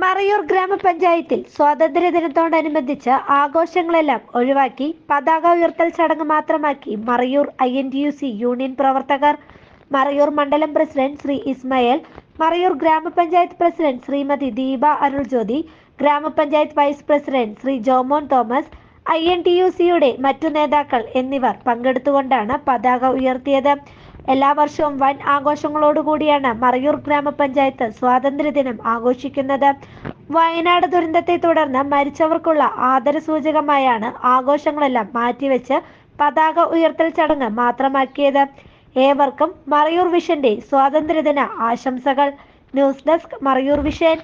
മറയൂർ ഗ്രാമപഞ്ചായത്തിൽ സ്വാതന്ത്ര്യദിനത്തോടനുബന്ധിച്ച് ആഘോഷങ്ങളെല്ലാം ഒഴിവാക്കി പതാക ഉയർത്തൽ ചടങ്ങ് മാത്രമാക്കി മറയൂർ INTUC യൂണിയൻ പ്രവർത്തകർ. മറയൂർ മണ്ഡലം പ്രസിഡന്റ് ശ്രീ ഇസ്മയിൽ, മറയൂർ ഗ്രാമപഞ്ചായത്ത് പ്രസിഡന്റ് ശ്രീമതി ദീപ അരുൾജ്യോതി, ഗ്രാമപഞ്ചായത്ത് vice president Shri Jomon Thomas, INTUCയുടെ മറ്റു നേതാക്കൾ എന്നിവർ പങ്കെടുത്തുകൊണ്ടാണ് പതാക ഉയർത്തിയത്. എല്ലാ വർഷവും വൻ ആഘോഷങ്ങളോടുകൂടിയാണ് മറയൂർ ഗ്രാമപഞ്ചായത്ത് സ്വാതന്ത്ര്യദിനം ആഘോഷിക്കുന്നത്. വയനാട് ദുരന്തത്തെ തുടർന്ന് മരിച്ചവർക്കുള്ള ആദരസൂചകമായാണ് ആഘോഷങ്ങളെല്ലാം മാറ്റിവെച്ച് പതാക ഉയർത്തൽ ചടങ്ങ് മാത്രമാക്കിയത്. ഏവർക്കും മറയൂർ വിഷന്റെ സ്വാതന്ത്ര്യദിന ആശംസകൾ. News desk, Marayoor vision.